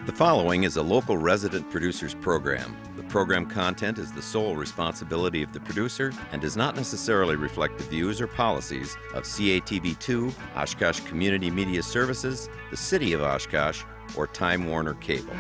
The following is a local resident producer's program. The program content is the sole responsibility of the producer and does not necessarily reflect the views or policies of CATV2, Oshkosh Community Media Services, the City of Oshkosh, or Time Warner Cable.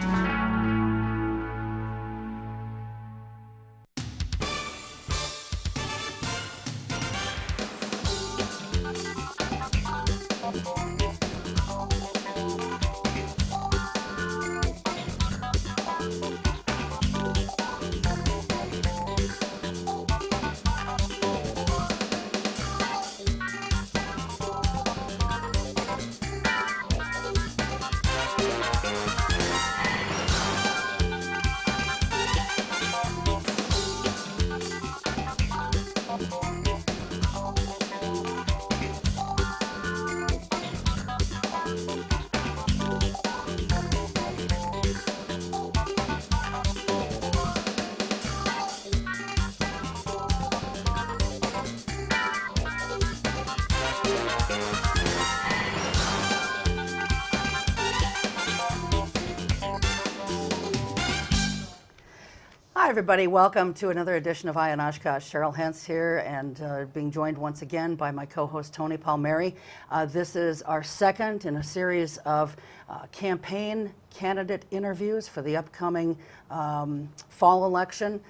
Hi everybody, welcome to another edition of Eye on Oshkosh. Cheryl Hentz here and being joined once again by my co-host Tony Palmeri. This is our second in a series of campaign candidate interviews for the upcoming fall election.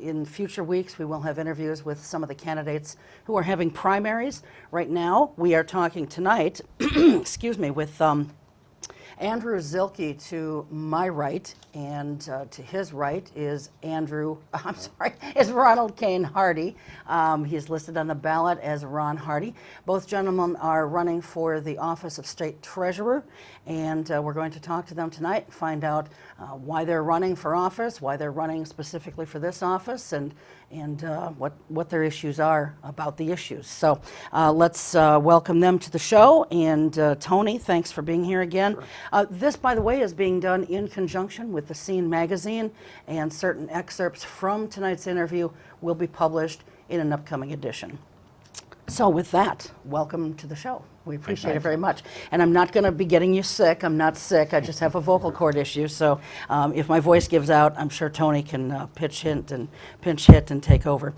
In future weeks we will have interviews with some of the candidates who are having primaries. Right now we are talking tonight, excuse me, with Andrew Zuelke to my right, and to his right is Ronald Kane Hardy. He's listed on the ballot as Ron Hardy. Both gentlemen are running for the office of State Treasurer, and we're going to talk to them tonight and find out why they're running for office, why they're running specifically for this office, and what their issues are about the issues. So let's welcome them to the show. And Tony, thanks for being here again. Sure. This, by the way, is being done in conjunction with the Scene magazine, and certain excerpts from tonight's interview will be published in an upcoming edition. So with that, welcome to the show. We appreciate it very much. And I'm not going to be getting you sick. I'm not sick. I just have a vocal cord issue. So if my voice gives out, I'm sure Tony can pinch hit and take over.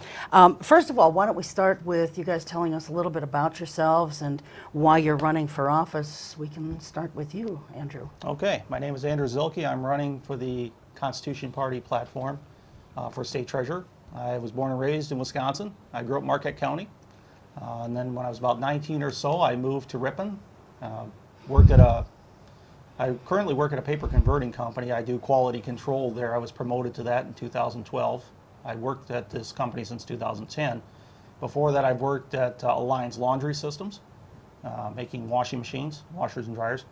First of all, why don't we start with you guys telling us a little bit about yourselves and why you're running for office. We can start with you, Andrew. Okay. My name is Andrew Zuelke. I'm running for the Constitution Party platform for State Treasurer. I was born and raised in Wisconsin. I grew up in Marquette County. And then when I was about 19 or so, I moved to Ripon. I currently work at a paper converting company. I do quality control there. I was promoted to that in 2012. I worked at this company since 2010. Before that, I've worked at Alliance Laundry Systems, making washing machines, washers and dryers.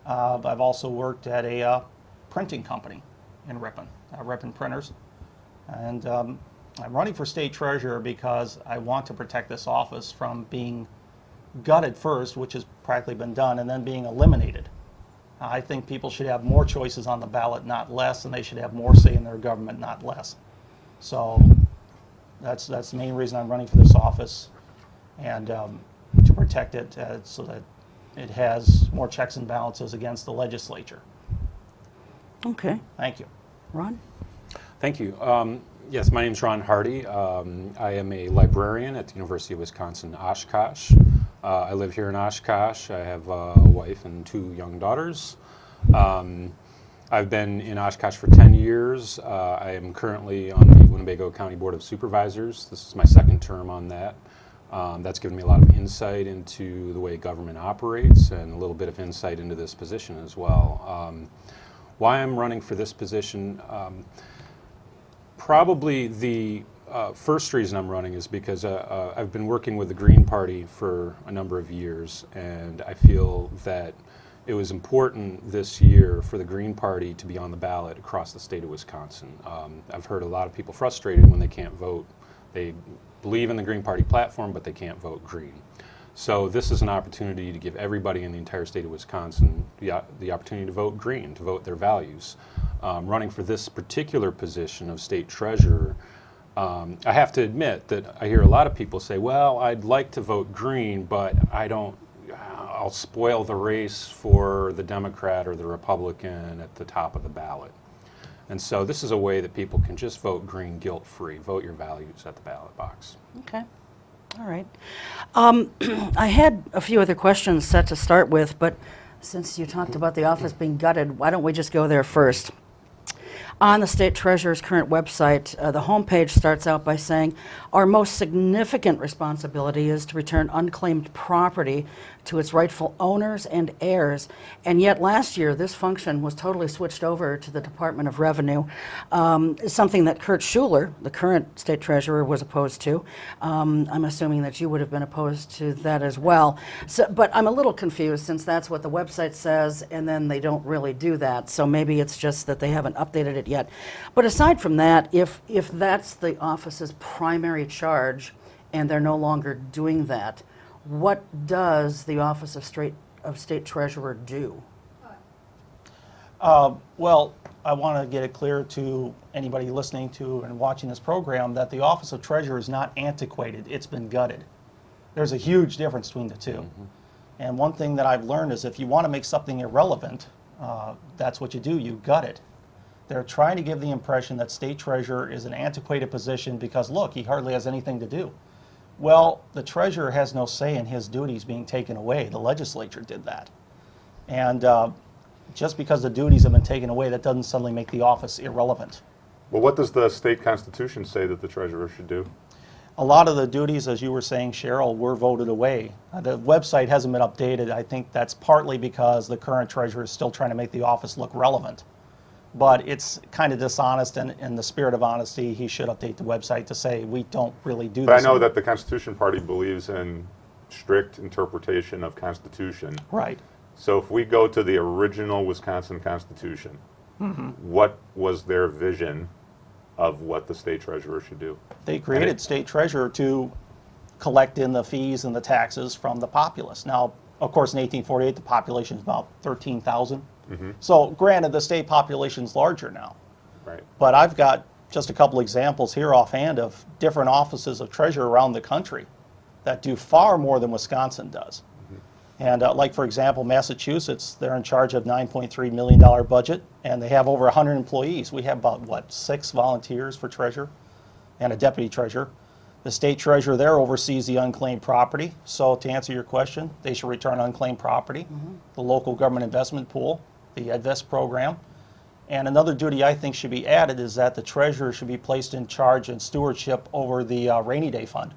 I've also worked at a printing company in Ripon, Ripon Printers. And I'm running for state treasurer because I want to protect this office from being gutted first, which has practically been done, and then being eliminated. I think people should have more choices on the ballot, not less, and they should have more say in their government, not less. So that's the main reason I'm running for this office, and to protect it so that it has more checks and balances against the legislature. Okay. Thank you. Ron? Thank you. Yes, my name is Ron Hardy. I am a librarian at the University of Wisconsin, Oshkosh. I live here in Oshkosh. I have a wife and 2 young daughters. I've been in Oshkosh for 10 years. I am currently on the Winnebago County Board of Supervisors. This is my second term on that. That's given me a lot of insight into the way government operates and a little bit of insight into this position as well. Why I'm running for this position, probably the first reason I'm running is because I've been working with the Green Party for a number of years, and I feel that it was important this year for the Green Party to be on the ballot across the state of Wisconsin. I've heard a lot of people frustrated when they can't vote. They believe in the Green Party platform, but they can't vote green. So this is an opportunity to give everybody in the entire state of Wisconsin the opportunity to vote green, to vote their values. Running for this particular position of state treasurer, I have to admit that I hear a lot of people say, well, I'd like to vote green, but I don't, I'll spoil the race for the Democrat or the Republican at the top of the ballot. And so this is a way that people can just vote green guilt-free, vote your values at the ballot box. Okay. All right. I had a few other questions set to start with, but since you talked about the office being gutted, why don't we just go there first? On the State Treasurer's current website, the homepage starts out by saying, our most significant responsibility is to return unclaimed property to its rightful owners and heirs. And yet last year, this function was totally switched over to the Department of Revenue, something that Kurt Schuler, the current State Treasurer, was opposed to. I'm assuming that you would have been opposed to that as well. So, but I'm a little confused since that's what the website says, and then they don't really do that. So maybe it's just that they haven't updated it yet. But aside from that, if that's the office's primary charge and they're no longer doing that, what does the Office of State Treasurer do? Well, I want to get it clear to anybody listening to and watching this program that the Office of Treasurer is not antiquated. It's been gutted. There's a huge difference between the two. Mm-hmm. And one thing that I've learned is if you want to make something irrelevant, that's what you do. You gut it. They're trying to give the impression that State Treasurer is an antiquated position because, look, he hardly has anything to do. Well, the Treasurer has no say in his duties being taken away. The legislature did that. And just because the duties have been taken away, that doesn't suddenly make the office irrelevant. Well, what does the state constitution say that the treasurer should do? A lot of the duties, as you were saying, Cheryl, were voted away. The website hasn't been updated. I think that's partly because the current treasurer is still trying to make the office look relevant. But it's kind of dishonest, and in the spirit of honesty, he should update the website to say we don't really do this. But I know that the Constitution Party believes in strict interpretation of Constitution. Right. So if we go to the original Wisconsin Constitution, mm-hmm. what was their vision of what the state treasurer should do? They created state treasurer to collect in the fees and the taxes from the populace. Now, of course, in 1848, the population is about 13,000. Mm-hmm. So granted, the state population's larger now. Right. But I've got just a couple examples here offhand of different offices of treasurer around the country that do far more than Wisconsin does. Mm-hmm. And like, for example, Massachusetts, they're in charge of $9.3 million budget, and they have over 100 employees. We have about, 6 volunteers for treasurer and a deputy treasurer. The state treasurer there oversees the unclaimed property. So to answer your question, they should return unclaimed property, mm-hmm. the local government investment pool, the EdVest program. And another duty I think should be added is that the treasurer should be placed in charge and stewardship over the rainy day fund.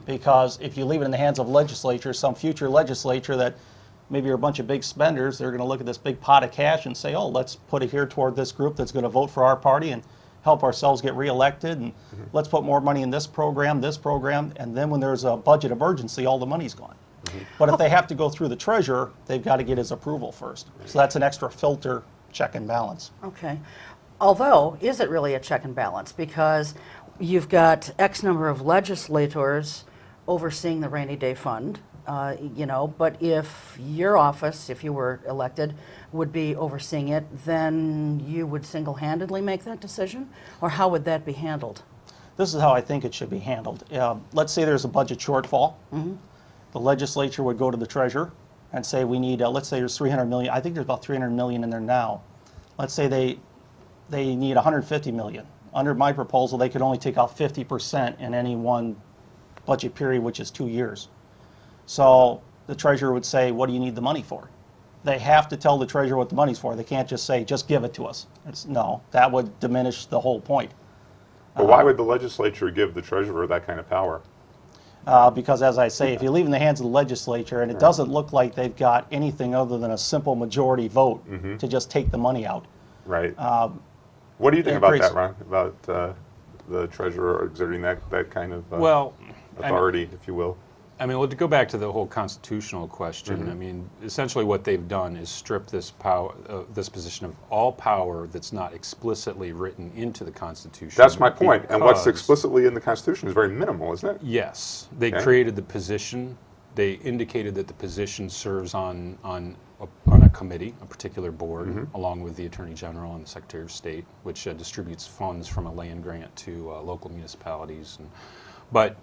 Because if you leave it in the hands of legislature, some future legislature that maybe are a bunch of big spenders, they're going to look at this big pot of cash and say, oh, let's put it here toward this group that's going to vote for our party and help ourselves get reelected, and mm-hmm. let's put more money in this program, and then when there's a budget emergency, all the money's gone. Mm-hmm. But if they have to go through the treasurer, they've got to get his approval first. So that's an extra filter, check and balance. Okay. Although, is it really a check and balance? Because you've got X number of legislators overseeing the rainy day fund, but if your office, if you were elected, would be overseeing it, then you would single-handedly make that decision? Or how would that be handled? This is how I think it should be handled. Let's say there's a budget shortfall. Mm-hmm. The legislature would go to the treasurer and say we need, let's say there's 300 million. I think there's about 300 million in there now. Let's say they need 150 million. Under my proposal, they could only take out 50% in any one budget period, which is 2 years. So the treasurer would say, what do you need the money for? They have to tell the treasurer what the money's for. They can't just say, just give it to us. No, that would diminish the whole point. But why would the legislature give the treasurer that kind of power? Because, as I say, if you leave it in the hands of the legislature, and it doesn't look like they've got anything other than a simple majority vote mm-hmm. to just take the money out. Right. What do you think about that, Ron? About the treasurer exerting that kind of authority, if you will? I mean, well, to go back to the whole constitutional question, mm-hmm. I mean, essentially what they've done is strip this power, this position of all power that's not explicitly written into the Constitution. That's my point. And what's explicitly in the Constitution is very minimal, isn't it? Yes. They created the position. They indicated that the position serves on a committee, a particular board, mm-hmm. along with the Attorney General and the Secretary of State, which distributes funds from a land grant to local municipalities. But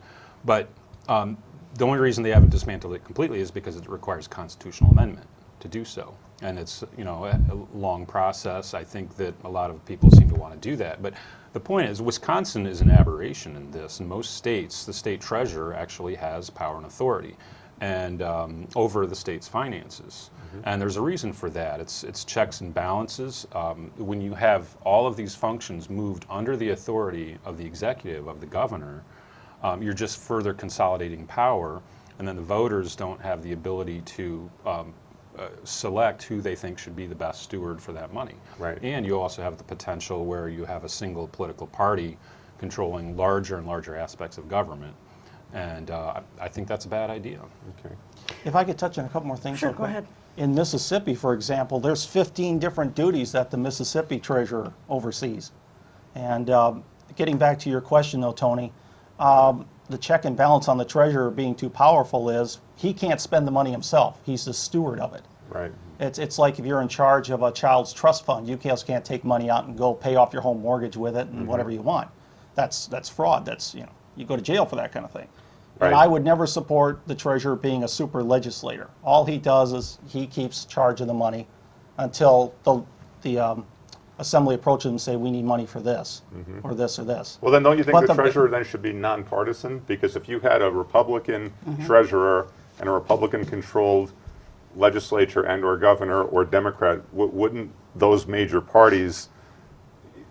The only reason they haven't dismantled it completely is because it requires constitutional amendment to do so. And it's, you know, a long process. I think that a lot of people seem to want to do that. But the point is, Wisconsin is an aberration in this. In most states, the state treasurer actually has power and authority and over the state's finances. And there's a reason for that. It's checks and balances. When you have all of these functions moved under the authority of the executive, of the governor, you're just further consolidating power, and then the voters don't have the ability to select who they think should be the best steward for that money. Right. And you also have the potential where you have a single political party controlling larger and larger aspects of government. And I think that's a bad idea. Okay. If I could touch on a couple more things. Sure, real go quick. ahead. In Mississippi, for example, there's 15 different duties that the Mississippi treasurer oversees. And getting back to your question, though, Tony, the check and balance on the treasurer being too powerful is he can't spend the money himself. He's the steward of it. Right. It's like if you're in charge of a child's trust fund, you just can't take money out and go pay off your home mortgage with it and whatever you want. That's fraud. That's, you know, you go to jail for that kind of thing. Right. And I would never support the treasurer being a super legislator. All he does is he keeps charge of the money until the assembly approaches him and say, we need money for this or this or this. Well, then don't you think But the treasurer then should be nonpartisan? Because if you had a Republican treasurer and a Republican-controlled legislature and or governor or Democrat, wouldn't those major parties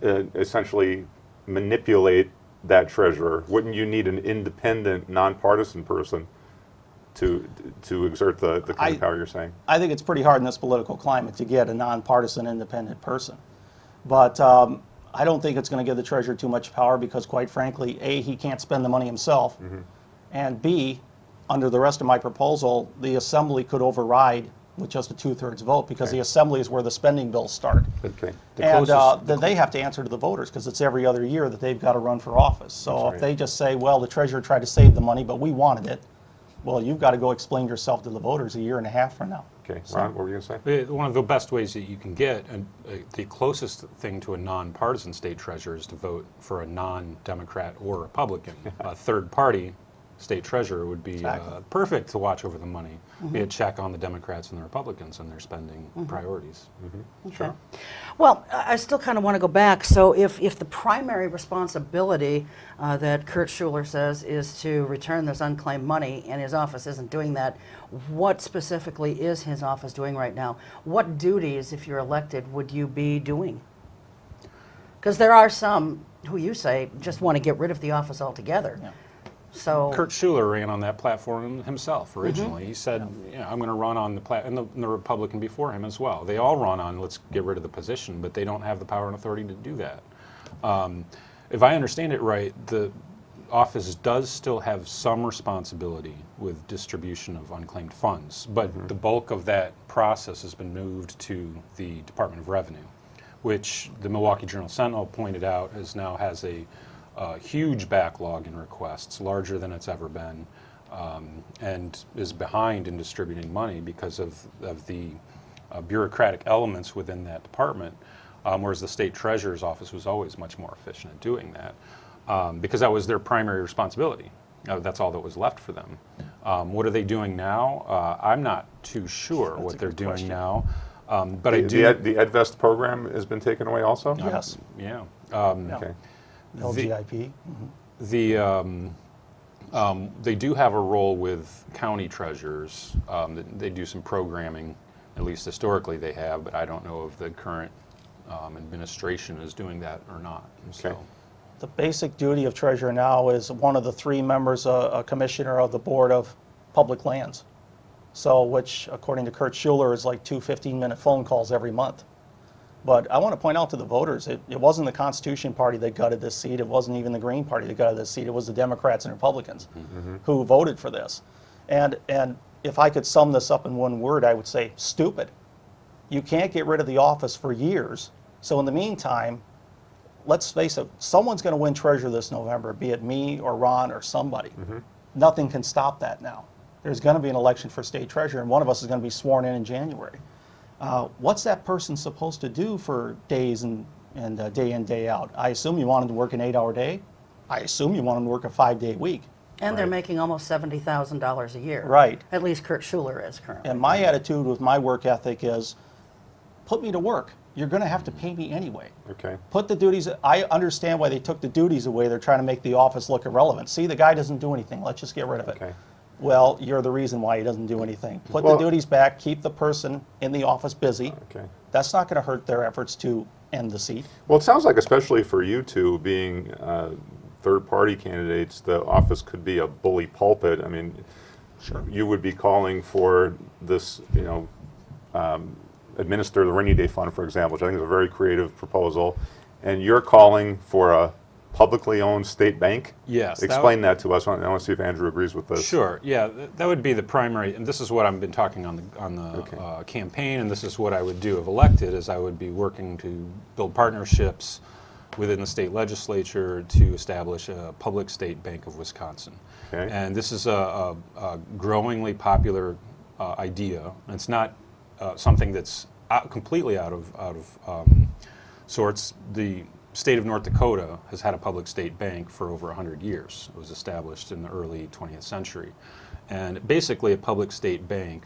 essentially manipulate that treasurer? Wouldn't you need an independent, nonpartisan person to exert the kind of power you're saying? I think it's pretty hard in this political climate to get a nonpartisan, independent person. But I don't think it's going to give the treasurer too much power because, quite frankly, A, he can't spend the money himself, and B, under the rest of my proposal, the assembly could override with just a 2/3 vote because the assembly is where the spending bills start. Okay. And then they have to answer to the voters because it's every other year that they've got to run for office. So if they just say, well, the treasurer tried to save the money, but we wanted it, well, you've got to go explain yourself to the voters a year and a half from now. Okay. Ron, what were you going to say? One of the best ways that you can get, the closest thing to a nonpartisan state treasurer is to vote for a non-Democrat or Republican. A third party state treasurer would be perfect to watch over the money, be a check on the Democrats and the Republicans and their spending priorities. Okay. Well, I still kind of want to go back. So if the primary responsibility that Kurt Schuler says is to return this unclaimed money and his office isn't doing that, what specifically is his office doing right now? What duties, if you're elected, would you be doing? Because there are some who you say just want to get rid of the office altogether. Yeah. So Kurt Schuler ran on that platform himself originally. He said, you know, I'm going to run on the and the Republican before him as well. They all run on let's get rid of the position, but they don't have the power and authority to do that. If I understand it right, the office does still have some responsibility with distribution of unclaimed funds, but the bulk of that process has been moved to the Department of Revenue, which the Milwaukee Journal-Sentinel pointed out now has a huge backlog in requests, larger than it's ever been, and is behind in distributing money because of the bureaucratic elements within that department, whereas the state treasurer's office was always much more efficient at doing that because that was their primary responsibility. That's all that was left for them. What are they doing now? I'm not too sure what they're doing now, but I do. The EdVest program has been taken away also? Yes. Yeah. Okay. LGIP. They do have a role with county treasurers. They do some programming, at least historically they have, but I don't know if the current administration is doing that or not. Okay. The basic duty of treasurer now is one of the 3 members, a commissioner of the Board of Public Lands. So, which, according to Kurt Schuler, is like 2 15-minute phone calls every month. But I want to point out to the voters, it wasn't the Constitution Party that gutted this seat. It wasn't even the Green Party that gutted this seat. It was the Democrats and Republicans who voted for this. And if I could sum this up in one word, I would say stupid. You can't get rid of the office for years. So in the meantime, let's face it, someone's going to win treasurer this November, be it me or Ron or somebody. Nothing can stop that now. There's going to be an election for state treasurer, and one of us is going to be sworn in January. What's that person supposed to do for days and day in, day out? I assume you want him to work an 8-hour day. I assume you want him to work a 5-day week. And they're Right. making almost $70,000 a year. Right. At least Kurt Schuler is currently. And my attitude with my work ethic is, put me to work. You're going to have to pay me anyway. Okay. Put the duties, I understand why they took the duties away. They're trying to make the office look irrelevant. See, the guy doesn't do anything. Let's just get rid of it. Okay. Well, you're the reason why he doesn't do anything. Put Well- the duties back, keep the person in the office busy. Okay. That's not going to hurt their efforts to end the seat. Well, it sounds like, especially for you two being third-party candidates, the office could be a bully pulpit. I mean, Sure. you would be calling for this, administer the rainy day fund, for example, which I think is a very creative proposal, and you're calling for a publicly owned state bank? Yes. Explain that to us. I want to see if Andrew agrees with this. Sure. Yeah, that would be the primary, and this is what I've been talking on the Okay. campaign, and this is what I would do if elected, is I would be working to build partnerships within the state legislature to establish a public state bank of Wisconsin. Okay. And this is a growingly popular idea. It's not something that's completely out of sorts. The state of North Dakota has had a public state bank for over 100 years. It was established in the early 20th century. And basically a public state bank,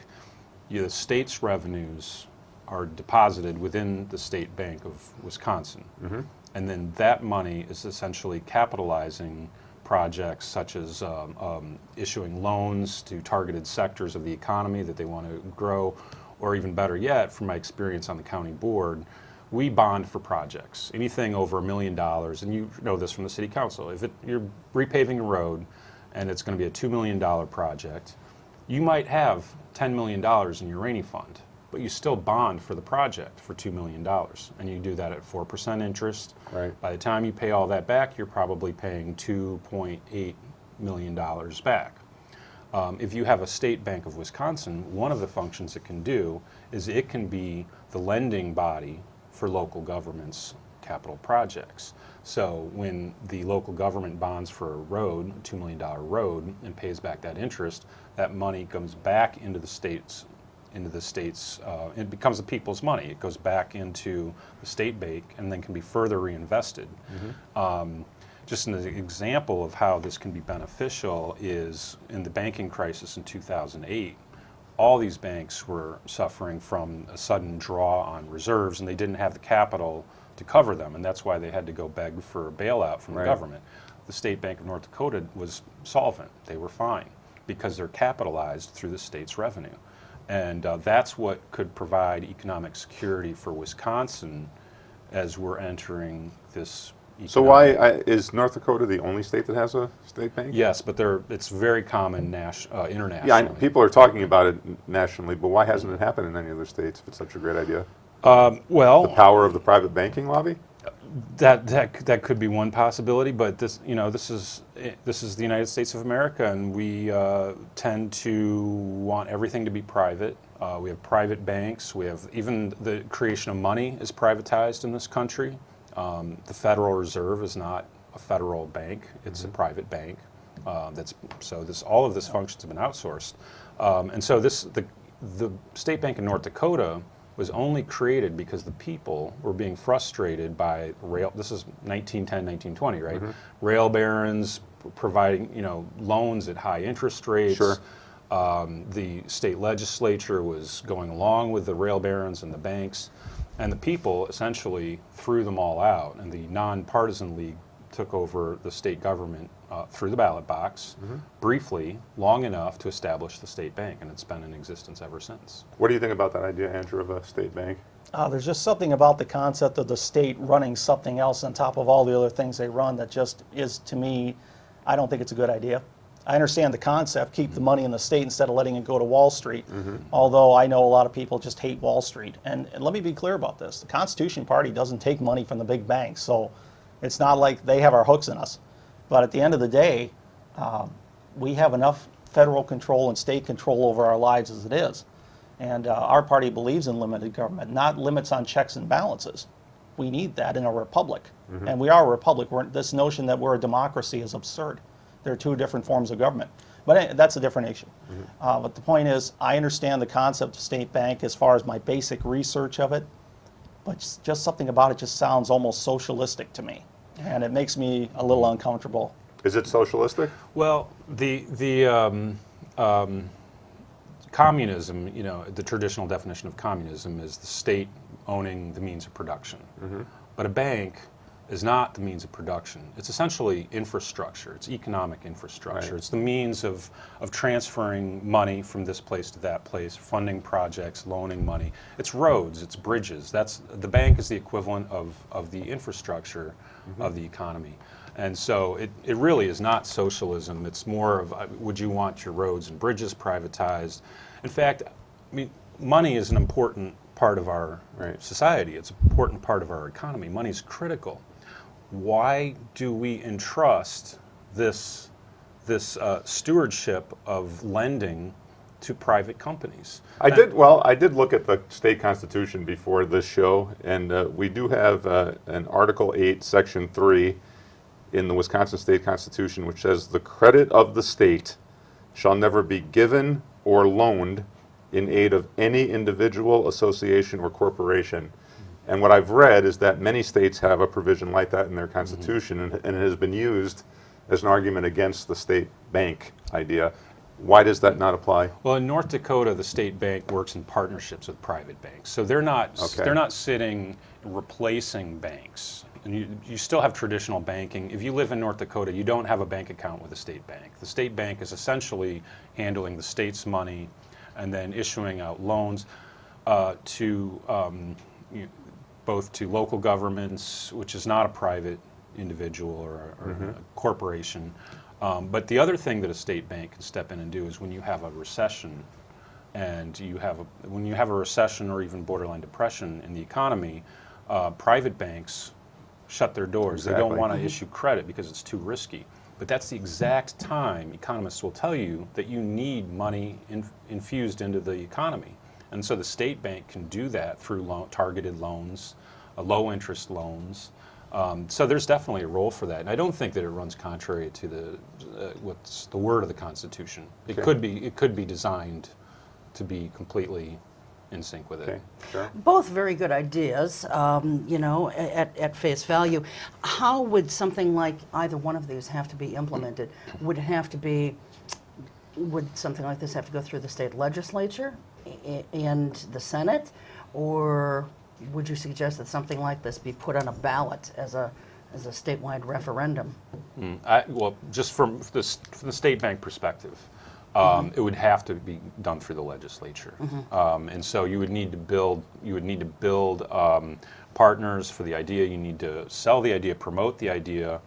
the state's revenues are deposited within the state bank of Wisconsin. Mm-hmm. And then that money is essentially capitalizing projects such as issuing loans to targeted sectors of the economy that they want to grow, or even better yet, from my experience on the county board, we bond for projects, anything over $1 million, and you know this from the city council. If you're repaving a road and it's going to be a $2 million project, you might have $10 million in your rainy fund, but you still bond for the project for $2 million, and you do that at 4% interest. Right. By the time you pay all that back, you're probably paying $2.8 million back. If you have a state bank of Wisconsin, one of the functions it can do is it can be the lending body for local government's capital projects. So when the local government bonds for a road, a $2 million road, and pays back that interest, that money comes back into the state's, it becomes the people's money. It goes back into the state bank and then can be further reinvested. Mm-hmm. Just an example of how this can be beneficial is in the banking crisis in 2008, all these banks were suffering from a sudden draw on reserves, and they didn't have the capital to cover them, and that's why they had to go beg for a bailout from the government. The State Bank of North Dakota was solvent. They were fine because they're capitalized through the state's revenue. And that's what could provide economic security for Wisconsin as we're entering this economic. So why is North Dakota the only state that has a state bank? Yes, but it's very common internationally. Yeah, people are talking about it nationally, but why hasn't it happened in any other states if it's such a great idea? Well, The power of the private banking lobby? that could be one possibility, but this is the United States of America, and we tend to want everything to be private. We have private banks. We have even the creation of money is privatized in this country. The Federal Reserve is not a federal bank; it's a private bank. All of this functions have been outsourced, and so the state bank in North Dakota was only created because the people were being frustrated by rail. This is 1910, 1920, right? Mm-hmm. Rail barons providing loans at high interest rates. Sure. The state legislature was going along with the rail barons and the banks, and the people essentially threw them all out, and the nonpartisan league took over the state government through the ballot box, briefly, long enough to establish the state bank, and it's been in existence ever since. What do you think about that idea, Andrew, of a state bank? There's just something about the concept of the state running something else on top of all the other things they run that just is, to me, I don't think it's a good idea. I understand the concept, keep the money in the state instead of letting it go to Wall Street, although I know a lot of people just hate Wall Street. And let me be clear about this. The Constitution Party doesn't take money from the big banks, so it's not like they have our hooks in us. But at the end of the day, we have enough federal control and state control over our lives as it is. And our party believes in limited government, not limits on checks and balances. We need that in a republic. And we are a republic. This notion that we're a democracy is absurd. There are two different forms of government. But that's a different issue. But the point is, I understand the concept of state bank as far as my basic research of it, but just something about it just sounds almost socialistic to me. And it makes me a little uncomfortable. Is it socialistic? Well, communism, the traditional definition of communism is the state owning the means of production. But a bank is not the means of production. It's essentially infrastructure. It's economic infrastructure. Right. It's the means of transferring money from this place to that place, funding projects, loaning money. It's roads, it's bridges. The bank is the equivalent of the infrastructure of the economy. And so it really is not socialism. It's more of, would you want your roads and bridges privatized? In fact, money is an important part of our society. It's an important part of our economy. Money is critical. Why do we entrust this stewardship of lending to private companies? I did look at the state constitution before this show, and we do have an Article 8, Section 3 in the Wisconsin State Constitution, which says the credit of the state shall never be given or loaned in aid of any individual, association, or corporation. And what I've read is that many states have a provision like that in their constitution, and it has been used as an argument against the state bank idea. Why does that not apply? Well, in North Dakota, the state bank works in partnerships with private banks. So they're not sitting replacing banks. And you still have traditional banking. If you live in North Dakota, you don't have a bank account with a state bank. The state bank is essentially handling the state's money and then issuing out loans both to local governments, which is not a private individual or a corporation. But the other thing that a state bank can step in and do is when you have a recession, and when you have a recession or even borderline depression in the economy, private banks shut their doors. Exactly. They don't want to issue credit because it's too risky. But that's the exact time economists will tell you that you need money infused into the economy. And so the state bank can do that through targeted loans, low interest loans. So there's definitely a role for that. And I don't think that it runs contrary to what's the word of the Constitution. It could be designed to be completely in sync with it. Sure. Both very good ideas, at face value. How would something like either one of these have to be implemented? Would something like this have to go through the state legislature and the Senate, or would you suggest that something like this be put on a ballot as a statewide referendum? Well, just from the state bank perspective, it would have to be done through the legislature, and so you would need to build partners for the idea. You need to sell the idea, promote the idea,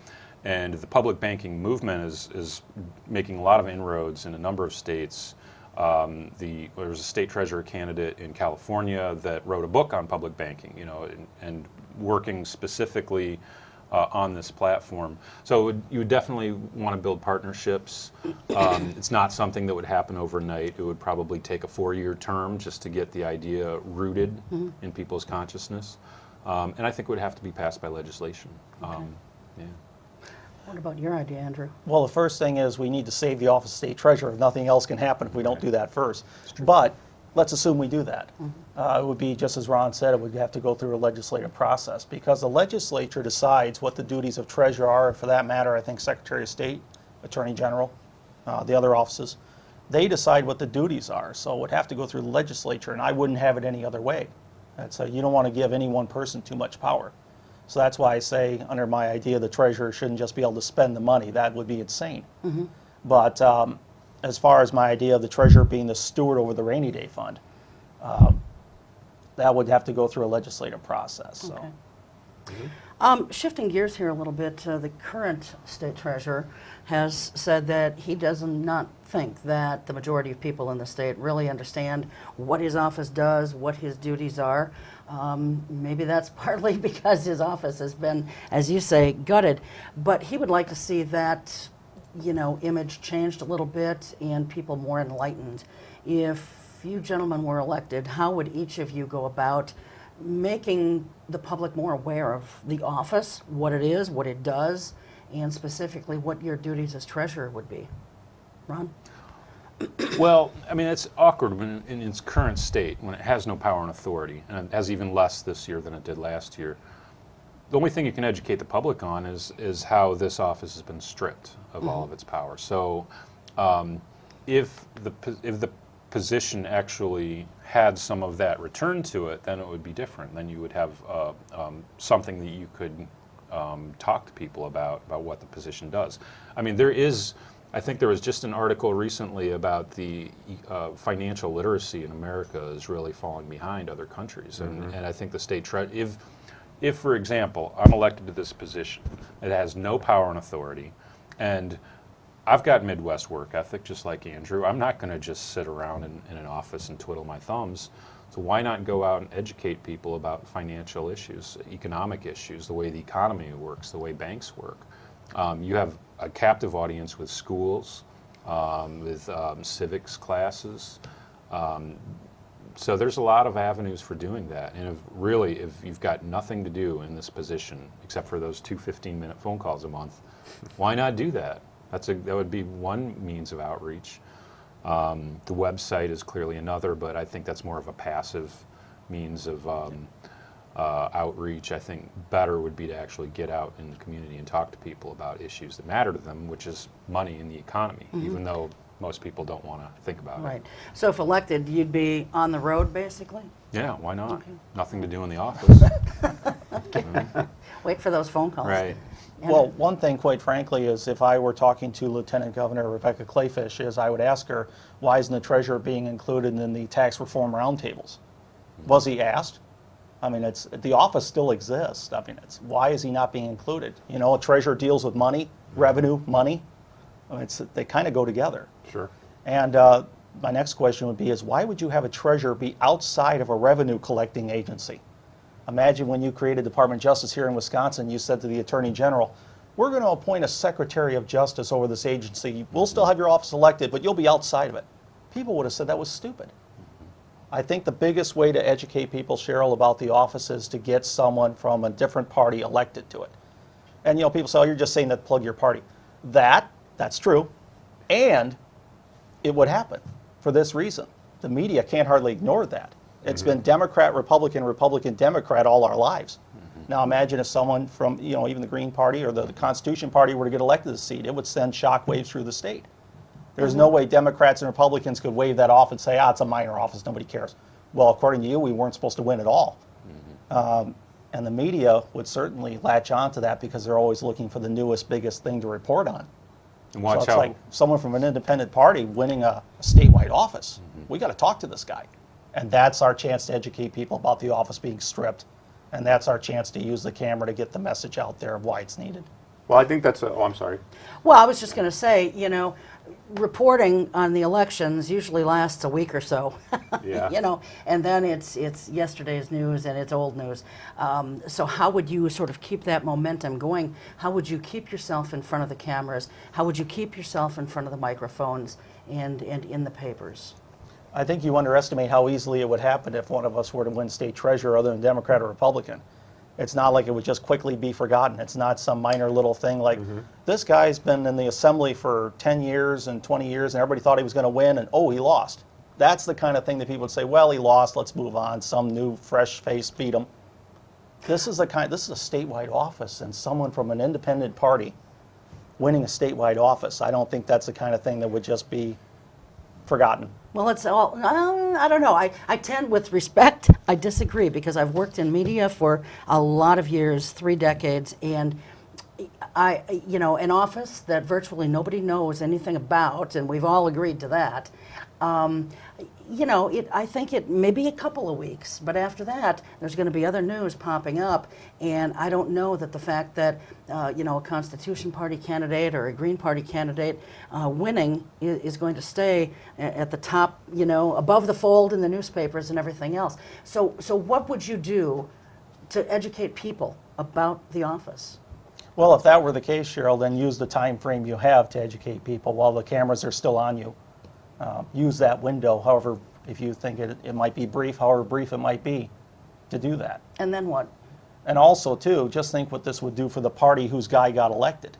and the public banking movement is making a lot of inroads in a number of states. There was a state treasurer candidate in California that wrote a book on public banking, and working specifically on this platform. So you would definitely want to build partnerships. It's not something that would happen overnight. It would probably take a 4-year term just to get the idea rooted in people's consciousness. And I think it would have to be passed by legislation. What about your idea, Andrew? Well, the first thing is we need to save the office of state treasurer. Nothing else can happen if we don't do that first. But let's assume we do that. It would be, just as Ron said, it would have to go through a legislative process because the legislature decides what the duties of treasurer are, and for that matter, I think Secretary of State, Attorney General, the other offices, they decide what the duties are. So it would have to go through the legislature, and I wouldn't have it any other way. So you don't want to give any one person too much power. So that's why I say, under my idea, the treasurer shouldn't just be able to spend the money. That would be insane. But as far as my idea of the treasurer being the steward over the rainy day fund, that would have to go through a legislative process. So. Shifting gears here a little bit, the current state treasurer has said that he does not think that the majority of people in the state really understand what his office does, what his duties are. Maybe that's partly because his office has been, as you say, gutted. But he would like to see that, image changed a little bit and people more enlightened. If you gentlemen were elected, how would each of you go about making the public more aware of the office, what it is, what it does, and specifically what your duties as treasurer would be? Ron? Well, it's awkward in its current state when it has no power and authority, and it has even less this year than it did last year. the only thing you can educate the public on is how this office has been stripped of all of its power. So if the position actually had some of that returned to it, then it would be different. Then you would have something that you could talk to people about what the position does. I mean, I think there was just an article recently about the financial literacy in America is really falling behind other countries. And I think the state if, for example, I'm elected to this position, it has no power and authority, and I've got Midwest work ethic, just like Andrew. I'm not going to just sit around in an office and twiddle my thumbs. So why not go out and educate people about financial issues, economic issues, the way the economy works, the way banks work? You have a captive audience with schools, with civics classes. So there's a lot of avenues for doing that. And if you've got nothing to do in this position, except for those 2 15-minute phone calls a month, why not do that? That would be one means of outreach. The website is clearly another, but I think that's more of a passive means of outreach. I think better would be to actually get out in the community and talk to people about issues that matter to them, which is money in the economy, even though most people don't want to think about it. Right. So if elected, you'd be on the road, basically? Yeah, why not? Okay. Nothing to do in the office. Wait for those phone calls. Right. Well, one thing, quite frankly, is if I were talking to Lieutenant Governor Rebecca Clayfish, is I would ask her, why isn't the treasurer being included in the tax reform roundtables? Was he asked? I mean, the office still exists. I mean, why is he not being included? You know, a treasurer deals with money, revenue, money. I mean, they kind of go together. Sure. And my next question would be is why would you have a treasurer be outside of a revenue collecting agency? Imagine when you created Department of Justice here in Wisconsin, you said to the Attorney General, we're going to appoint a Secretary of Justice over this agency. We'll still have your office elected, but you'll be outside of it. People would have said that was stupid. I think the biggest way to educate people, Cheryl, about the office is to get someone from a different party elected to it. And, you know, people say, oh, you're just saying that to plug your party. That's true. And it would happen for this reason. The media can't hardly ignore that. It's been Democrat, Republican, Republican, Democrat all our lives. Now imagine if someone from, you know, even the Green Party or the Constitution Party were to get elected to the seat, it would send shockwaves through the state. There's no way Democrats and Republicans could wave that off and say, it's a minor office, nobody cares. Well, according to you, we weren't supposed to win at all. And the media would certainly latch on to that because they're always looking for the newest, biggest thing to report on. And watch So it's how like someone from an independent party winning a statewide office. We got to talk to this guy. And that's our chance to educate people about the office being stripped. And that's our chance to use the camera to get the message out there of why it's needed. Well, I think I'm sorry. Well, I was just going to say, you know, reporting on the elections usually lasts a week or so. Yeah. You know, and then it's yesterday's news and it's old news. So how would you sort of keep that momentum going? How would you keep yourself in front of the cameras? How would you keep yourself in front of the microphones and in the papers? I think you underestimate how easily it would happen if one of us were to win state treasurer other than Democrat or Republican. It's not like it would just quickly be forgotten. It's not some minor little thing like, this guy's been in the assembly for 10 years and 20 years and everybody thought he was going to win and he lost. That's the kind of thing that people would say, well, he lost, let's move on. Some new fresh face beat him. This is a statewide office and someone from an independent party winning a statewide office. I don't think that's the kind of thing that would just be forgotten. Well, it's all, I don't know. I tend, with respect, I disagree because I've worked in media for a lot of years, 3 decades, and you know, an office that virtually nobody knows anything about, and we've all agreed to that. You know, I think it may be a couple of weeks, but after that, there's going to be other news popping up, and I don't know that the fact that, you know, a Constitution Party candidate or a Green Party candidate winning is going to stay at the top, you know, above the fold in the newspapers and everything else. So what would you do to educate people about the office? Well, if that were the case, Cheryl, then use the time frame you have to educate people while the cameras are still on you. Use that window, however, if you think it might be brief, however brief it might be, to do that. And then what? And also, too, just think what this would do for the party whose guy got elected.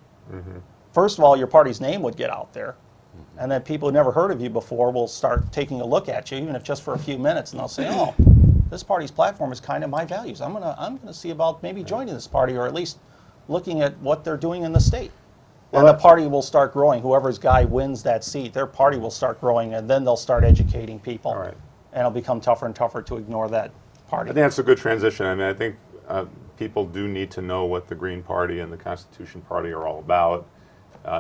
First of all, your party's name would get out there, and then people who never heard of you before will start taking a look at you, even if just for a few minutes, and they'll say, oh, this party's platform is kind of my values. I'm gonna see about maybe joining this party, or at least looking at what they're doing in the state. And the party will start growing. Whoever's guy wins that seat, their party will start growing, and then they'll start educating people. All right. And it'll become tougher and tougher to ignore that party. I think that's a good transition. I mean, I think people do need to know what the Green Party and the Constitution Party are all about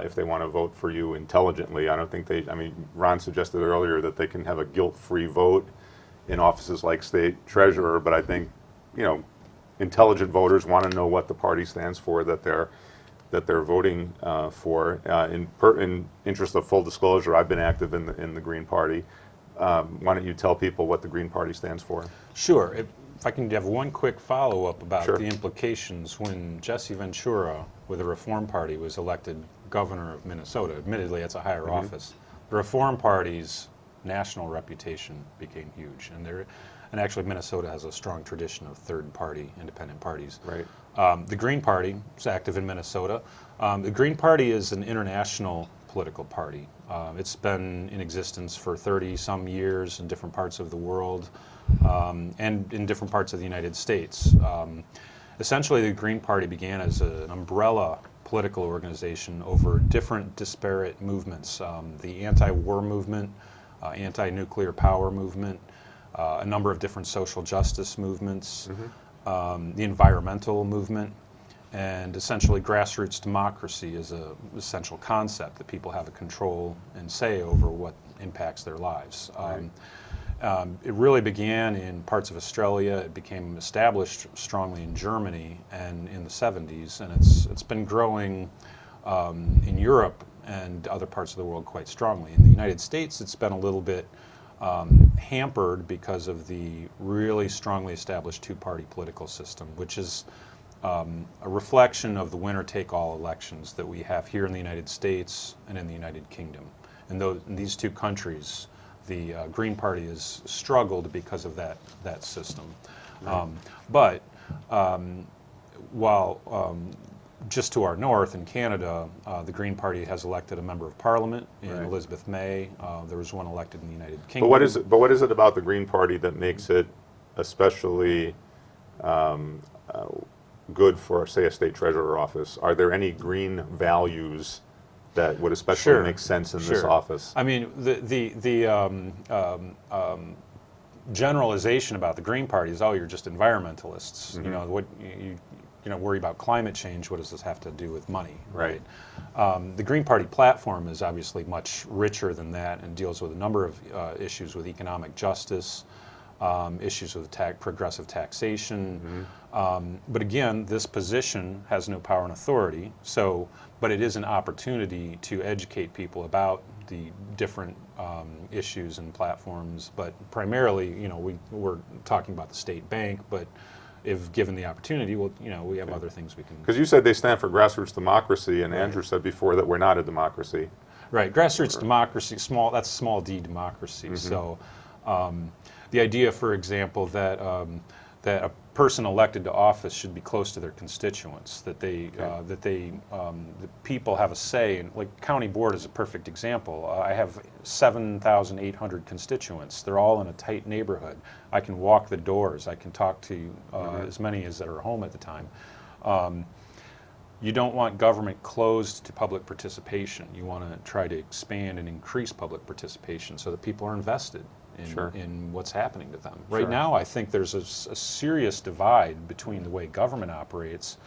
if they want to vote for you intelligently. I don't think I mean, Ron suggested earlier that they can have a guilt-free vote in offices like State Treasurer, but I think, intelligent voters want to know what the party stands for that they're voting for. In interest of full disclosure, I've been active in the Green Party. Why don't you tell people what the Green Party stands for? Sure. If I can have one quick follow-up about Sure. the implications when Jesse Ventura with the Reform Party was elected governor of Minnesota. Admittedly, that's a higher office. The Reform Party's national reputation became huge, and actually Minnesota has a strong tradition of third-party independent parties. Right. The Green Party is active in Minnesota. The Green Party is an international political party. It's been in existence for 30-some years in different parts of the world and in different parts of the United States. Essentially, the Green Party began as an umbrella political organization over different disparate movements. The anti-war movement, anti-nuclear power movement, a number of different social justice movements, the environmental movement, and essentially grassroots democracy is an essential concept that people have a control and say over what impacts their lives. It really began in parts of Australia. It became established strongly in Germany and in the 70s, and it's been growing in Europe and other parts of the world quite strongly. In the United States, it's been a little bit hampered because of the really strongly established two-party political system, which is a reflection of the winner-take-all elections that we have here in the United States and in the United Kingdom. And in these two countries, the Green Party has struggled because of that system. Right. But while just to our north in Canada, the Green Party has elected a member of Parliament in Right. Elizabeth May. There was one elected in the United Kingdom. But what is it about the Green Party that makes it especially good for, say, a state treasurer office? Are there any green values that would especially Sure. make sense in this Sure. office? I mean, the generalization about the Green Party is, oh, you're just environmentalists. You know, what you worry about climate change. What does this have to do with money? Right. The Green Party platform is obviously much richer than that and deals with a number of issues with economic justice, issues with progressive taxation. But again, this position has no power and authority. But it is an opportunity to educate people about the different issues and platforms. But primarily, we're talking about the state bank. But if given the opportunity, we have other things we can. Because you said they stand for grassroots democracy, and Andrew said before that we're not a democracy. Right, grassroots democracy, that's small d democracy. So the idea, for example, that a person elected to office should be close to their constituents, that the people have a say. And like county board is a perfect example. I have 7,800 constituents. They're all in a tight neighborhood. I can walk the doors. I can talk to as many as that are home at the time. You don't want government closed to public participation. You want to try to expand and increase public participation so that people are invested in what's happening to them. Right now, I think there's a serious divide between the way government operates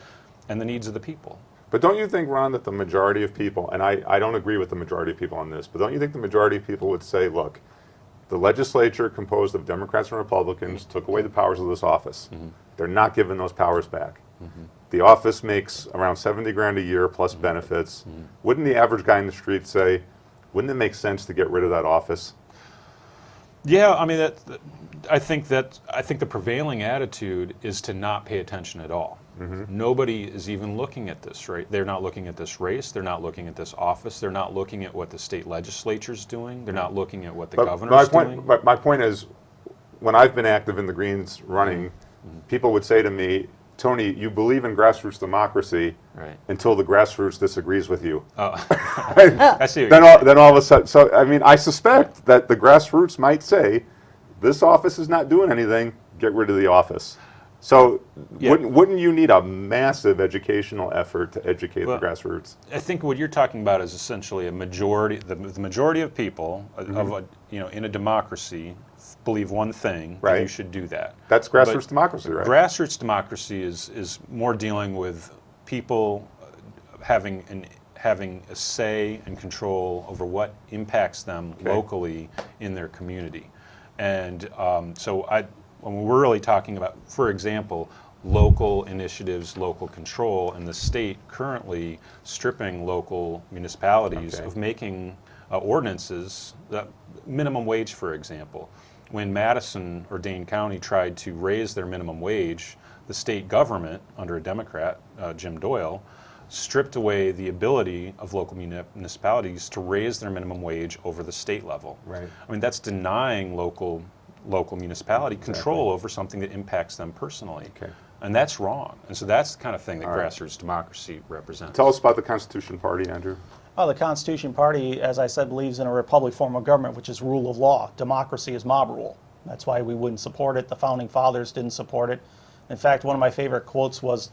and the needs of the people. But don't you think, Ron, that the majority of people, and I don't agree with the majority of people on this, but don't you think the majority of people would say, look, the legislature composed of Democrats and Republicans took away the powers of this office. They're not giving those powers back. The office makes around $70 grand a year plus benefits. Wouldn't the average guy in the street say, wouldn't it make sense to get rid of that office? Yeah, I mean, I think the prevailing attitude is to not pay attention at all. Nobody is even looking at this, right? They're not looking at this race. They're not looking at this office. They're not looking at what the state legislature's doing. They're not looking at what the governor's doing. But my point is, when I've been active in the Greens running, people would say to me, Tony, you believe in grassroots democracy until the grassroots disagrees with you. I see. Then all of a sudden, so I mean, I suspect that the grassroots might say, this office is not doing anything. get rid of the office. So Yeah. wouldn't you need a massive educational effort to educate the grassroots? I think what you're talking about is essentially a majority. The majority of people in a democracy believe one thing. Right. And you should do that. That's grassroots democracy, right? Grassroots democracy is more dealing with people having a say and control over what impacts them locally in their community, and when we're really talking about, for example, local initiatives, local control, and the state currently stripping local municipalities of making ordinances, minimum wage, for example. When Madison or Dane County tried to raise their minimum wage, the state government, under a Democrat, Jim Doyle, stripped away the ability of local municipalities to raise their minimum wage over the state level. Right. I mean, that's denying local municipality control over something that impacts them personally. Okay. And that's wrong. And so that's the kind of thing that grassroots democracy represents. Tell us about the Constitution Party, Andrew. Well, the Constitution Party, as I said, believes in a republic form of government, which is rule of law. Democracy is mob rule. That's why we wouldn't support it. The Founding Fathers didn't support it. In fact, one of my favorite quotes was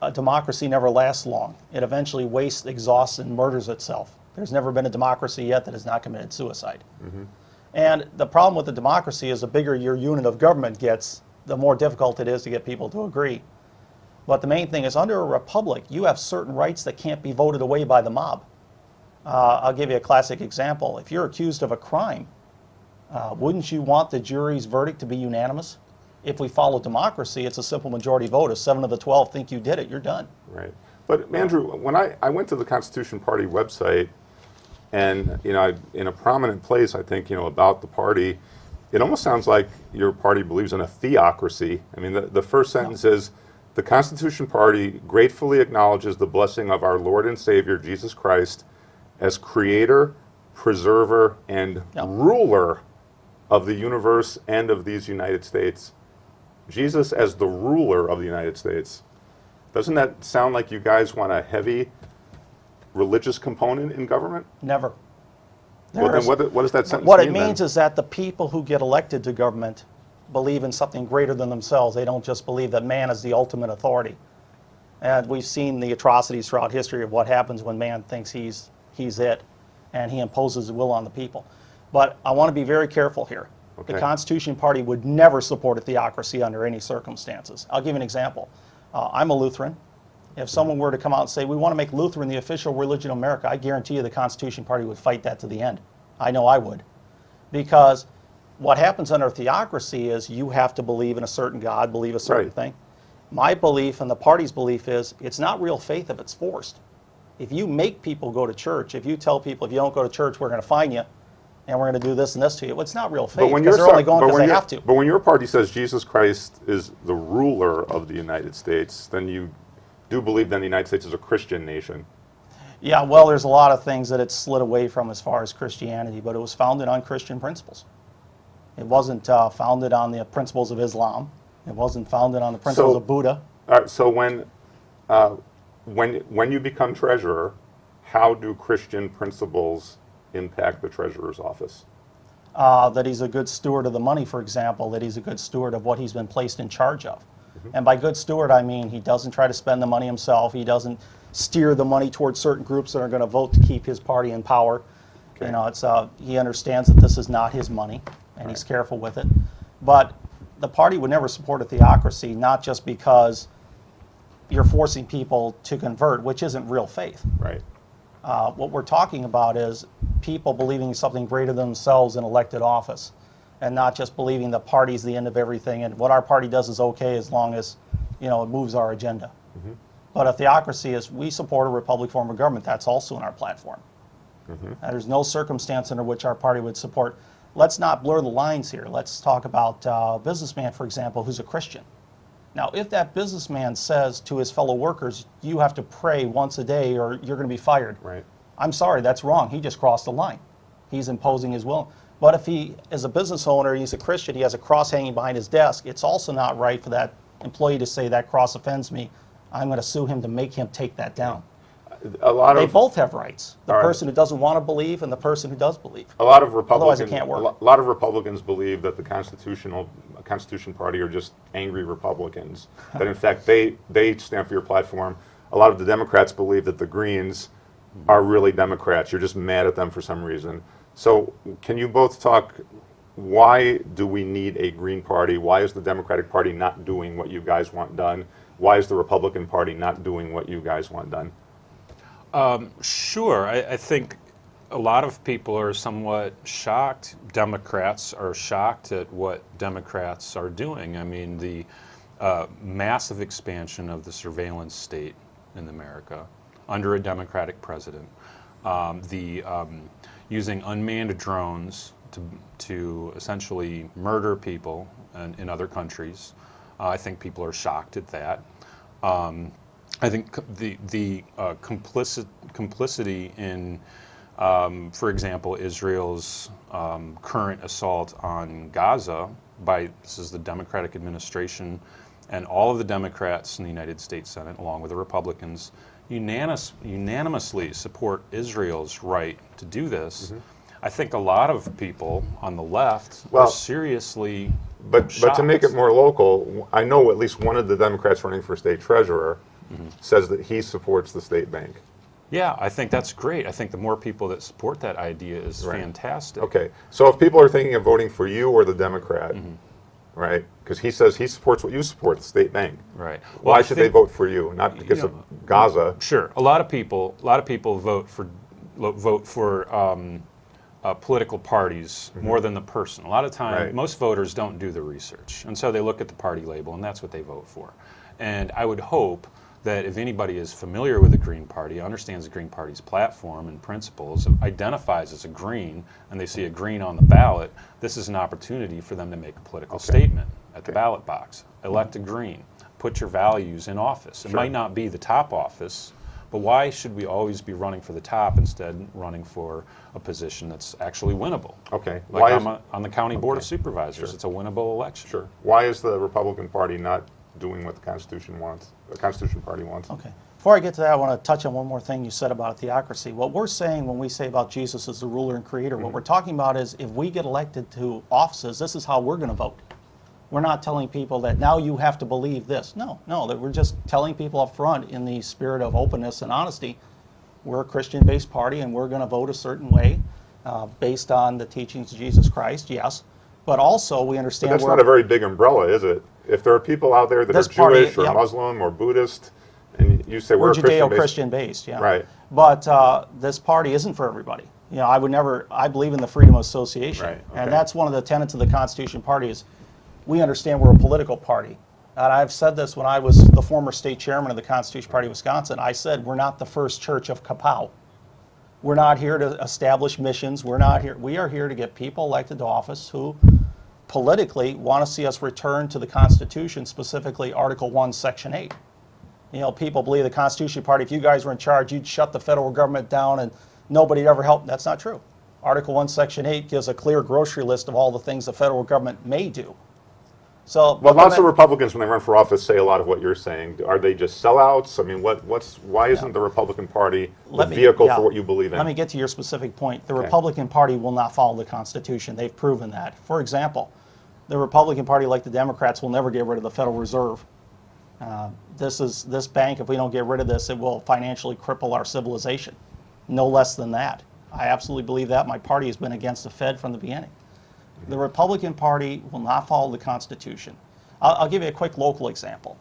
a democracy never lasts long. It eventually wastes, exhausts, and murders itself. There's never been a democracy yet that has not committed suicide. And the problem with the democracy is the bigger your unit of government gets, the more difficult it is to get people to agree. But the main thing is, under a republic, you have certain rights that can't be voted away by the mob. I'll give you a classic example. If you're accused of a crime, wouldn't you want the jury's verdict to be unanimous? If we follow democracy, it's a simple majority vote. If 7 of the 12 think you did it, you're done. Right. But Andrew, when I went to the Constitution Party website, and in a prominent place, I think about the party, it almost sounds like your party believes in a theocracy. I mean, the first sentence is, the Constitution Party gratefully acknowledges the blessing of our Lord and Savior Jesus Christ as creator, preserver, and ruler of the universe and of these United States. Jesus as the ruler of the United States. Doesn't that sound like you guys want a heavy religious component in government? Never. Well, then what does that sentence mean? What it means is that the people who get elected to government believe in something greater than themselves. They don't just believe that man is the ultimate authority. And we've seen the atrocities throughout history of what happens when man thinks he's it, and he imposes his will on the people. But I want to be very careful here. Okay. The Constitution Party would never support a theocracy under any circumstances. I'll give you an example. I'm a Lutheran. If someone were to come out and say, we want to make Lutheran the official religion of America, I guarantee you the Constitution Party would fight that to the end. I know I would. Because what happens under theocracy is you have to believe in a certain God, believe a certain thing. My belief and the party's belief is it's not real faith if it's forced. If you make people go to church, if you tell people if you don't go to church, we're going to fine you, and we're going to do this and this to you, well, it's not real faith because they're only going because they have to. But when your party says Jesus Christ is the ruler of the United States, then you do believe that the United States is a Christian nation. Yeah, well, there's a lot of things that it's slid away from as far as Christianity, but it was founded on Christian principles. It wasn't founded on the principles of Islam. It wasn't founded on the principles of Buddha. All right, so when you become treasurer, how do Christian principles impact the treasurer's office? That he's a good steward of the money, for example, that he's a good steward of what he's been placed in charge of. And by good steward, I mean he doesn't try to spend the money himself. He doesn't steer the money towards certain groups that are going to vote to keep his party in power. Okay. You know, it's he understands that this is not his money, and he's careful with it. But the party would never support a theocracy, not just because you're forcing people to convert, which isn't real faith. Right. What we're talking about is people believing in something greater than themselves in elected office, and not just believing the party's the end of everything, and what our party does is okay as long as, it moves our agenda. But a theocracy is, we support a republic form of government. That's also in our platform. And there's no circumstance under which our party would support. Let's not blur the lines here. Let's talk about a businessman, for example, who's a Christian. Now, if that businessman says to his fellow workers, you have to pray once a day or you're going to be fired. Right. I'm sorry, that's wrong. He just crossed the line. He's imposing his will. But if he is a business owner, he's a Christian, he has a cross hanging behind his desk, it's also not right for that employee to say that cross offends me. I'm going to sue him to make him take that down. They both have rights. The person who doesn't want to believe and the person who does believe. A lot of Republicans, otherwise it can't work. A lot of Republicans believe that the constitutional Constitution Party are just angry Republicans. That in fact they stand for your platform. A lot of the Democrats believe that the Greens are really Democrats. You're just mad at them for some reason. So can you both talk, why do we need a Green Party? Why is the Democratic Party not doing what you guys want done? Why is the Republican Party not doing what you guys want done? Sure. I think a lot of people are somewhat shocked. Democrats are shocked at what Democrats are doing. I mean, the massive expansion of the surveillance state in America under a Democratic president, using unmanned drones to essentially murder people in other countries. I think people are shocked at that. I think the complicity in, for example, Israel's current assault on Gaza this is the Democratic administration, and all of the Democrats in the United States Senate, along with the Republicans, unanimously support Israel's right to do this. I think a lot of people on the left are seriously But shocked. to make it more local, I know at least one of the Democrats running for state treasurer says that he supports the state bank. Yeah, I think that's great. I think the more people that support that idea is fantastic. Okay, so if people are thinking of voting for you or the Democrat, right, because he says he supports what you support, the state bank. Right. Why should they vote for you? Not because of Gaza. Sure. A lot of people vote for political parties more than the person. A lot of time, most voters don't do the research, and so they look at the party label, and that's what they vote for. And I would hope that if anybody is familiar with the Green Party, understands the Green Party's platform and principles, identifies as a Green, and they see a Green on the ballot, this is an opportunity for them to make a political statement at the ballot box. Elect a Green. Put your values in office. It might not be the top office, but why should we always be running for the top instead running for a position that's actually winnable? Okay. Like on the County Board of Supervisors, it's a winnable election. Sure. Why is the Republican Party not doing what the Constitution wants, the Constitution Party wants? Okay. Before I get to that, I want to touch on one more thing you said about theocracy. What we're saying when we say about Jesus as the ruler and creator, what we're talking about is if we get elected to offices, this is how we're going to vote. We're not telling people that now you have to believe this. No, that we're just telling people up front in the spirit of openness and honesty, we're a Christian-based party and we're going to vote a certain way based on the teachings of Jesus Christ, yes. But also we understand But that's not a very big umbrella, is it? If there are people out there that are Jewish or Muslim or Buddhist, and you say we're Judeo-Christian based, yeah. Right. But this party isn't for everybody. You know, I believe in the freedom of association. Right, okay. And that's one of the tenets of the Constitution Party is we understand we're a political party. And I've said this when I was the former state chairman of the Constitution Party of Wisconsin. I said we're not the first church of Kapow. We're not here to establish missions. We are here to get people elected to office who politically want to see us return to the Constitution, specifically Article 1, Section 8. You know, people believe the Constitution Party, if you guys were in charge, you'd shut the federal government down and nobody'd ever help. That's not true. Article 1, Section 8 gives a clear grocery list of all the things the federal government may do. So, well, lots of Republicans, when they run for office, say a lot of what you're saying. Are they just sellouts? I mean, why isn't the Republican Party the vehicle for what you believe in? Let me get to your specific point. The Republican Party will not follow the Constitution. They've proven that. For example, the Republican Party, like the Democrats, will never get rid of the Federal Reserve. This bank, if we don't get rid of this, it will financially cripple our civilization. No less than that. I absolutely believe that. My party has been against the Fed from the beginning. The Republican Party will not follow the Constitution. I'll give you a quick local example.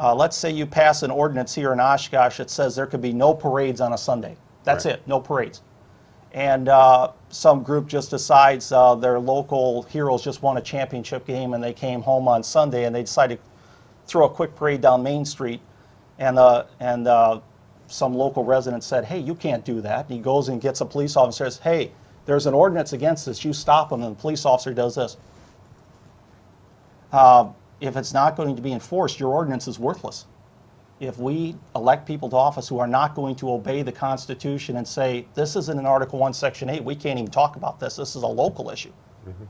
Let's say you pass an ordinance here in Oshkosh that says there could be no parades on a Sunday. That's it, no parades. And some group just decides their local heroes just won a championship game and they came home on Sunday and they decided to throw a quick parade down Main Street, and some local resident said, hey, you can't do that. And he goes and gets a police officer and says, hey, there's an ordinance against this, you stop him, and the police officer does this. If it's not going to be enforced, your ordinance is worthless. If we elect people to office who are not going to obey the Constitution and say, this isn't in Article 1, Section 8, we can't even talk about this, this is a local issue.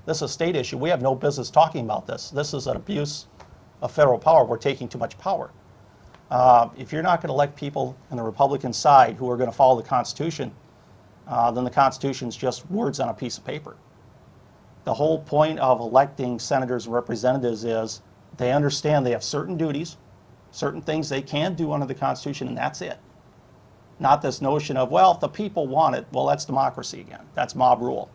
This is a state issue, we have no business talking about this. This is an abuse of federal power, we're taking too much power. If you're not going to elect people on the Republican side who are going to follow the Constitution, then the Constitution's just words on a piece of paper. The whole point of electing senators and representatives is they understand they have certain duties, certain things they can do under the Constitution, and that's it. Not this notion of, well, if the people want it, well, that's democracy again. That's mob rule.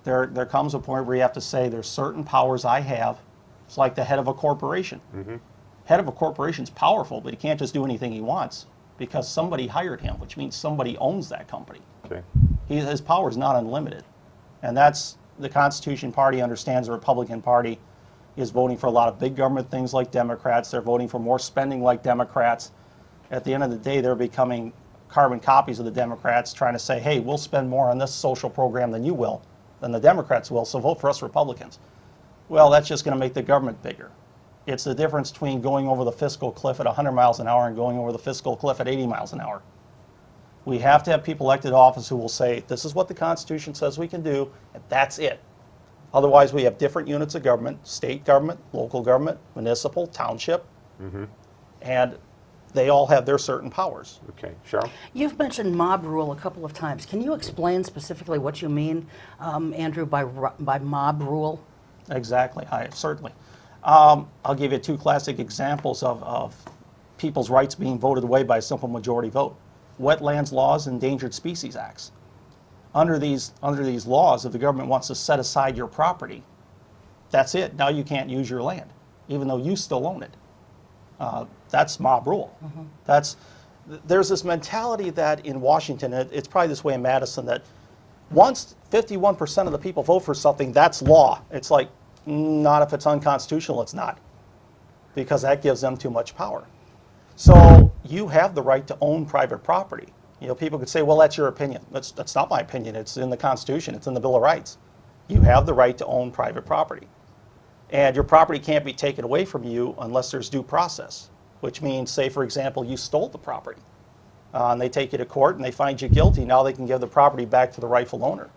There comes a point where you have to say there's certain powers I have. It's like the head of a corporation. Head of a corporation's powerful, but he can't just do anything he wants because somebody hired him, which means somebody owns that company. Okay. His power is not unlimited. And that's the Constitution Party understands the Republican Party is voting for a lot of big government things like Democrats. They're voting for more spending like Democrats. At the end of the day, they're becoming carbon copies of the Democrats, trying to say, hey, we'll spend more on this social program than you will, than the Democrats will, so vote for us Republicans. Well, that's just going to make the government bigger. It's the difference between going over the fiscal cliff at 100 miles an hour and going over the fiscal cliff at 80 miles an hour. We have to have people elected to office who will say, this is what the Constitution says we can do, and that's it. Otherwise, we have different units of government, state government, local government, municipal, township, and they all have their certain powers. Okay, Cheryl? You've mentioned mob rule a couple of times. Can you explain specifically what you mean, Andrew, by mob rule? Exactly, certainly. I'll give you two classic examples of people's rights being voted away by a simple majority vote. Wetlands laws, Endangered Species Acts. Under these laws, if the government wants to set aside your property, that's it. Now you can't use your land, even though you still own it. That's mob rule. There's this mentality that in Washington, it's probably this way in Madison, that once 51% of the people vote for something, that's law. It's like, not if it's unconstitutional, it's not, because that gives them too much power. So you have the right to own private property. You know, people could say, well, that's your opinion. That's not my opinion. It's in the Constitution. It's in the Bill of Rights. You have the right to own private property. And your property can't be taken away from you unless there's due process, which means, say, for example, you stole the property. And they take you to court and they find you guilty. Now they can give the property back to the rightful owner.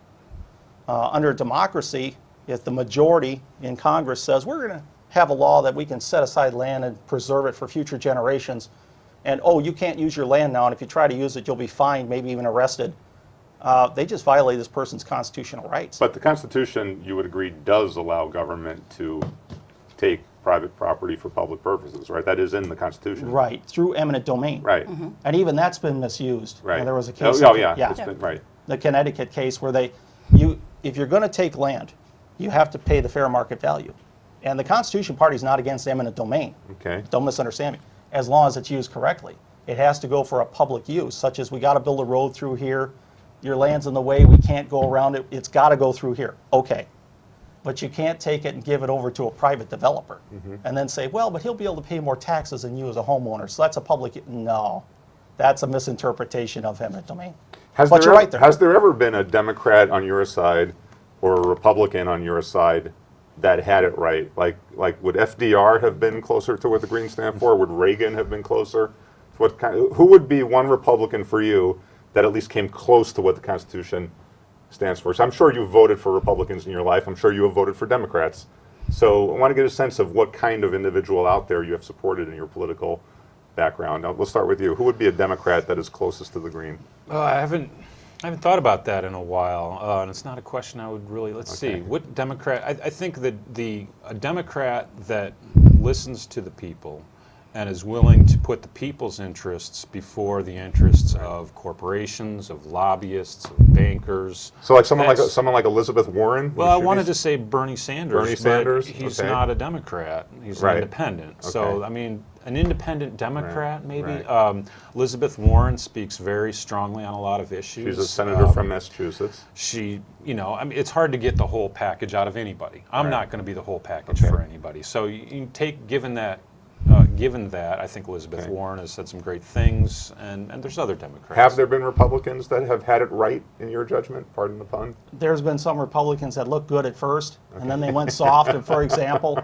Under democracy, if the majority in Congress says, we're going to have a law that we can set aside land and preserve it for future generations, and oh, you can't use your land now, and if you try to use it, you'll be fined, maybe even arrested. They just violate this person's constitutional rights. But the Constitution, you would agree, does allow government to take private property for public purposes, right? That is in the Constitution. Right, through eminent domain. Right. And even that's been misused. Right. There was a case. It's been, right. The Connecticut case where if you're going to take land, you have to pay the fair market value. And the Constitution Party is not against eminent domain. Okay. Don't misunderstand me. As long as it's used correctly. It has to go for a public use, such as we got to build a road through here. Your land's in the way, we can't go around it. It's got to go through here. Okay. But you can't take it and give it over to a private developer and then say, well, but he'll be able to pay more taxes than you as a homeowner. So that's a public, no. That's a misinterpretation of eminent domain. But you're right there. Has there ever been a Democrat on your side or a Republican on your side that had it right? Like would FDR have been closer to what the Greens stand for? Would Reagan have been closer? Who would be one Republican for you that at least came close to what the Constitution stands for? So I'm sure you've voted for Republicans in your life. I'm sure you have voted for Democrats. So I want to get a sense of what kind of individual out there you have supported in your political background. Now, let's start with you. Who would be a Democrat that is closest to the Green? I haven't thought about that in a while, and it's not a question I would really. Let's see. What Democrat? I think that a Democrat that listens to the people and is willing to put the people's interests before the interests of corporations, of lobbyists, of bankers. So, like someone like Elizabeth Warren. Well, I wanted to say Bernie Sanders. Bernie Sanders. But he's not a Democrat. He's an independent. Okay. So, I mean, an independent Democrat, maybe. Right. Elizabeth Warren speaks very strongly on a lot of issues. She's a senator from Massachusetts. I mean, it's hard to get the whole package out of anybody. I'm not going to be the whole package for anybody. So you take, given that, I think Elizabeth Warren has said some great things, and there's other Democrats. Have there been Republicans that have had it right, in your judgment? Pardon the pun. There's been some Republicans that looked good at first, and then they went soft. And for example,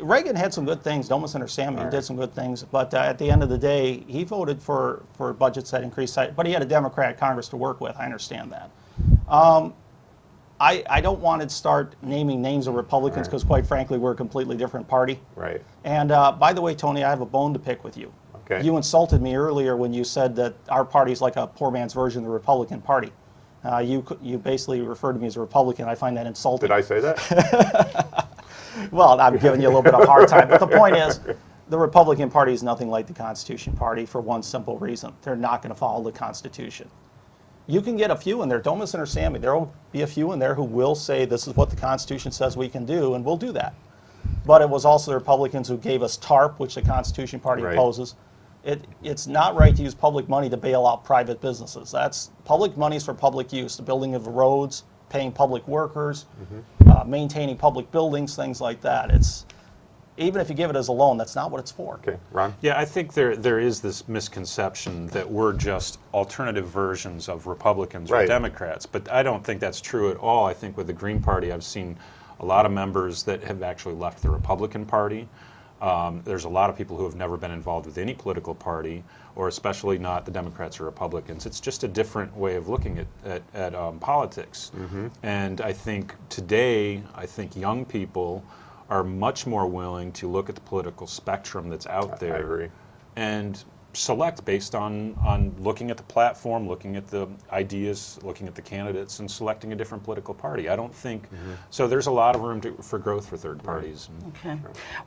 Reagan had some good things. Don't misunderstand me. He did some good things. But at the end of the day, he voted for budgets that increased, but he had a Democrat Congress to work with. I understand that. I don't want to start naming names of Republicans because, quite frankly, we're a completely different party. Right. And by the way, Tony, I have a bone to pick with you. Okay. You insulted me earlier when you said that our party's like a poor man's version of the Republican Party. You basically refer to me as a Republican. I find that insulting. Did I say that? Well, I'm giving you a little bit of a hard time. But the point is, the Republican Party is nothing like the Constitution Party for one simple reason. They're not going to follow the Constitution. You can get a few in there. Don't misunderstand me. There will be a few in there who will say this is what the Constitution says we can do, and we'll do that. But it was also the Republicans who gave us TARP, which the Constitution Party Right. opposes. It's not right to use public money to bail out private businesses. That's public money for public use, the building of roads, paying public workers, maintaining public buildings, things like that. Even if you give it as a loan, that's not what it's for. Okay, Ron? Yeah, I think there is this misconception that we're just alternative versions of Republicans or Right. Democrats, but I don't think that's true at all. I think with the Green Party, I've seen a lot of members that have actually left the Republican Party. There's a lot of people who have never been involved with any political party, or especially not the Democrats or Republicans. It's just a different way of looking at politics. And I think today, young people are much more willing to look at the political spectrum that's out there I agree. and select based on looking at the platform, looking at the ideas, looking at the candidates, and selecting a different political party. I don't think so. There's a lot of room for growth for third parties. Okay.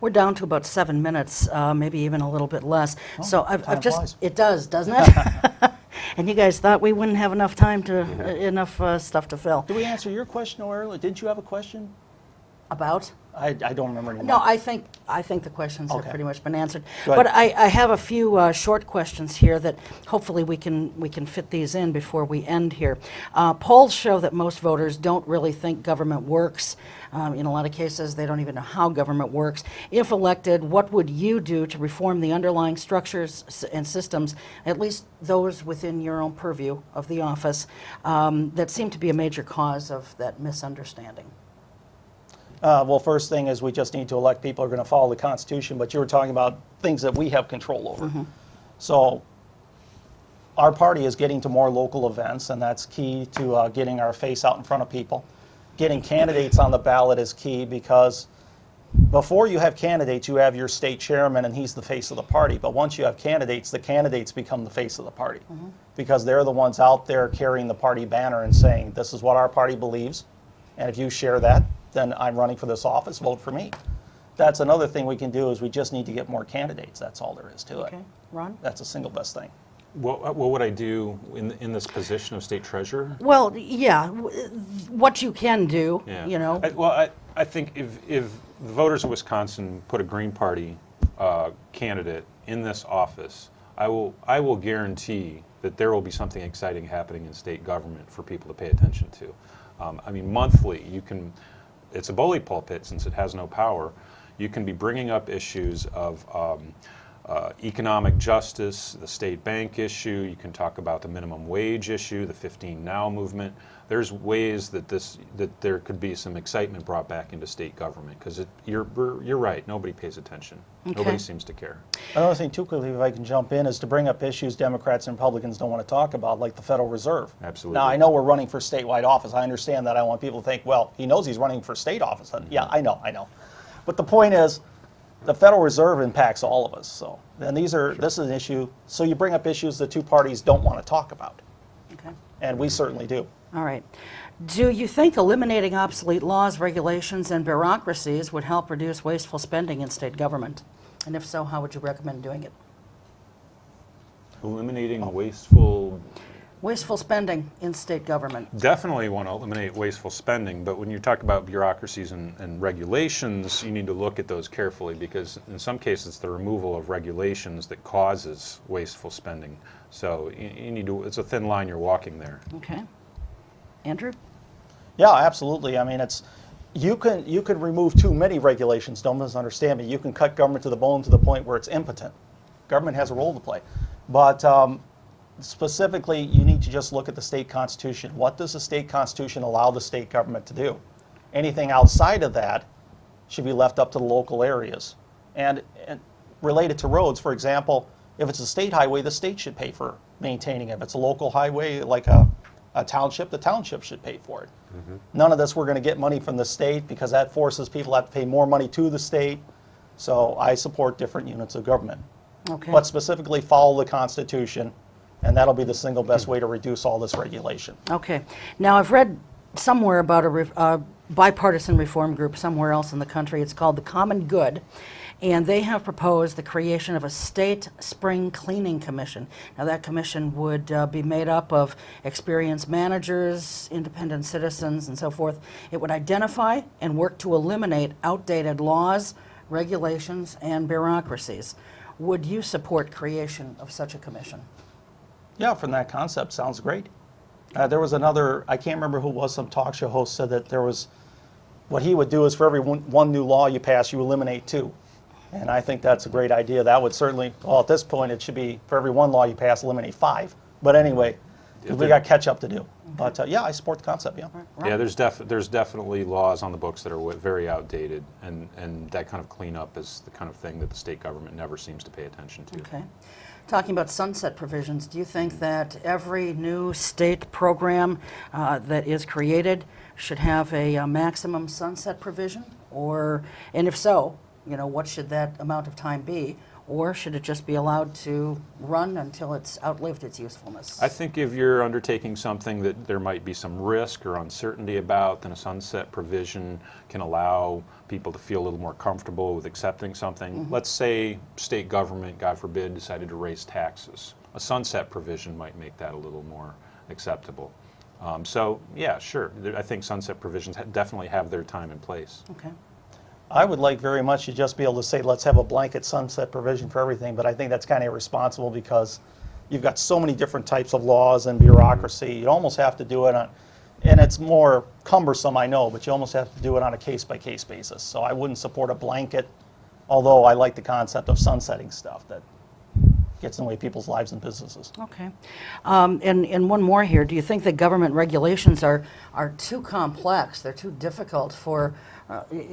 We're down to about 7 minutes, maybe even a little bit less. So I've time just, flies. it does, doesn't it? And you guys thought we wouldn't have enough time to, enough stuff to fill. Did we answer your question earlier? Didn't you have a question? About? I don't remember anymore. No, I think the questions have Okay. pretty much been answered. Go ahead. But I have a few short questions here that hopefully we can fit these in before we end here. Polls show that most voters don't really think government works. In a lot of cases, they don't even know how government works. If elected, what would you do to reform the underlying structures and systems, at least those within your own purview of the office, that seem to be a major cause of that misunderstanding? Well, first thing is we just need to elect people who are going to follow the Constitution, but you were talking about things that we have control over. So our party is getting to more local events, and that's key to getting our face out in front of people. Getting candidates on the ballot is key because before you have candidates, you have your state chairman, and he's the face of the party. But once you have candidates, the candidates become the face of the party because they're the ones out there carrying the party banner and saying, this is what our party believes, and if you share that, then I'm running for this office, vote for me. That's another thing we can do is we just need to get more candidates. That's all there is to it. Okay, Ron? That's the single best thing. What would I do in this position of state treasurer? Well, yeah, what you can do, Yeah. you know. I think if the voters of Wisconsin put a Green Party candidate in this office, I will guarantee that there will be something exciting happening in state government for people to pay attention to. I mean, monthly, it's a bully pulpit since it has no power. You can be bringing up issues of economic justice, the state bank issue. You can talk about the minimum wage issue, the 15 Now movement. There's ways that there could be some excitement brought back into state government because you're right. Nobody pays attention. Okay. Nobody seems to care. Another thing, too, quickly, if I can jump in, is to bring up issues Democrats and Republicans don't want to talk about, like the Federal Reserve. Absolutely. Now, I know we're running for statewide office. I understand that. I want people to think, well, he knows he's running for state office. Yeah, I know. But the point is, the Federal Reserve impacts all of us. So, and this is an issue. So you bring up issues the two parties don't want to talk about, Okay. and we certainly do. All right. Do you think eliminating obsolete laws, regulations, and bureaucracies would help reduce wasteful spending in state government? And if so, how would you recommend doing it? Eliminating wasteful. Wasteful spending in state government. Definitely want to eliminate wasteful spending, but when you talk about bureaucracies and regulations, you need to look at those carefully because in some cases it's the removal of regulations that causes wasteful spending. So you need to, it's a thin line you're walking there. Okay. Andrew? Yeah, absolutely. I mean, you can remove too many regulations. Don't misunderstand me. You can cut government to the bone to the point where it's impotent. Government has a role to play, but specifically, you need to just look at the state constitution. What does the state constitution allow the state government to do? Anything outside of that should be left up to the local areas. And related to roads, for example, if it's a state highway, the state should pay for maintaining it. If it's a local highway, like a township, the township should pay for it. None of this we're going to get money from the state because that forces people to have to pay more money to the state. So I support different units of government. Okay. But specifically follow the Constitution, And that'll be the single best way to reduce all this regulation. Okay. Now, I've read somewhere about a bipartisan reform group somewhere else in the country. It's called the Common Good, and they have proposed the creation of a state spring cleaning commission. Now, that commission would be made up of experienced managers, independent citizens, and so forth. It would identify and work to eliminate outdated laws, regulations, and bureaucracies. Would you support creation of such a commission? Yeah, from that concept, sounds great. There was another, I can't remember who it was, some talk show host said that there was, what he would do is for every one new law you pass, you eliminate 2. And I think that's a great idea. That would certainly, well, at this point, it should be for every 1 law you pass, eliminate 5. But anyway, because we got catch up to do. But yeah, I support the concept, yeah. Yeah, there's definitely laws on the books that are very outdated, and that kind of cleanup is the kind of thing that the state government never seems to pay attention to. Okay. Talking about sunset provisions, do you think that every new state program that is created should have a maximum sunset provision? Or, and if so, you know, what should that amount of time be? Or should it just be allowed to run until it's outlived its usefulness? I think if you're undertaking something that there might be some risk or uncertainty about, then a sunset provision can allow people to feel a little more comfortable with accepting something. Let's say state government, God forbid, decided to raise taxes. A sunset provision might make that a little more acceptable. So yeah, sure. I think sunset provisions definitely have their time and place. Okay. I would like very much to just be able to say, let's have a blanket sunset provision for everything, but I think that's kind of irresponsible because you've got so many different types of laws and bureaucracy. You almost have to do it on, and it's more cumbersome, I know, but you almost have to do it on a case-by-case basis. So I wouldn't support a blanket, although I like the concept of sunsetting stuff that gets in the way of people's lives and businesses. Okay. And one more here. Do you think that government regulations are too complex? They're too difficult for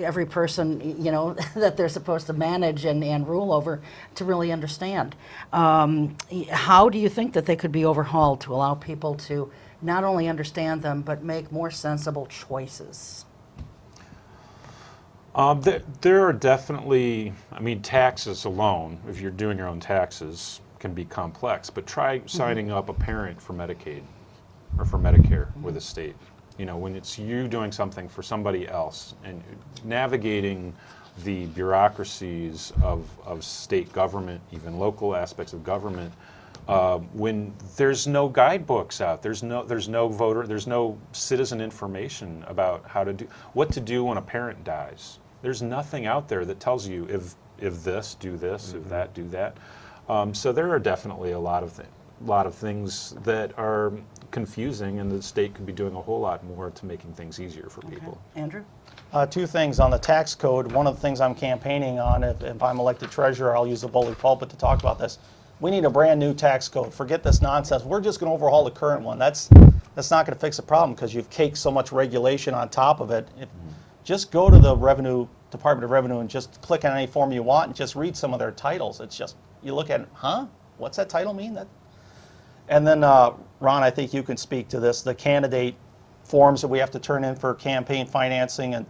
every person, you know, that they're supposed to manage and rule over to really understand? How do you think that they could be overhauled to allow people to not only understand them, but make more sensible choices? There are definitely, I mean, taxes alone, if you're doing your own taxes, can be complex, but try signing up a parent for Medicaid or for Medicare with a state. You know, when it's you doing something for somebody else and navigating the bureaucracies of state government, even local aspects of government, when there's no guidebooks out, there's no citizen information about what to do when a parent dies. There's nothing out there that tells you if this, do this, if that, do that. So there are definitely a lot of things that are confusing, and the state could be doing a whole lot more to making things easier for people. Andrew? 2 things on the tax code. One of the things I'm campaigning on, if I'm elected treasurer, I'll use the bully pulpit to talk about this. We need a brand new tax code. Forget this nonsense. We're just going to overhaul the current one. That's not going to fix the problem because you've caked so much regulation on top of it. Just go to the Department of Revenue and just click on any form you want and just read some of their titles. It's just, you look at it, huh? What's that title mean? And then, Ron, I think you can speak to this, the candidate forms that we have to turn in for campaign financing. And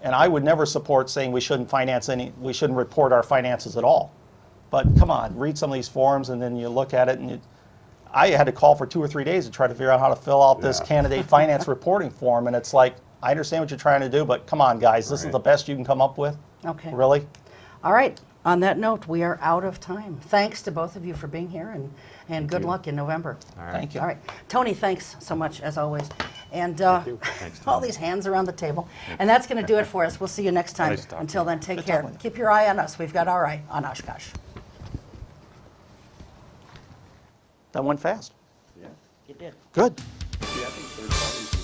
I would never support saying we shouldn't report our finances at all. But come on, read some of these forms, and then you look at it, and I had to call for 2 or 3 days to try to figure out how to fill out this candidate finance reporting form, and it's like, I understand what you're trying to do, but come on, guys, this is the best you can come up with? Okay. Really? All right. On that note, we are out of time. Thanks to both of you for being here, and good luck in November. All right. Thank you. All right. Tony, thanks so much, as always. And Thanks, all Tom. these hands around the table. And that's going to do it for us. We'll see you next time. Nice talking. Until then, take Good care. talking. Keep your eye on us. We've got our eye on Oshkosh. That went fast. Yeah. You did. Good. Yeah, I think third parties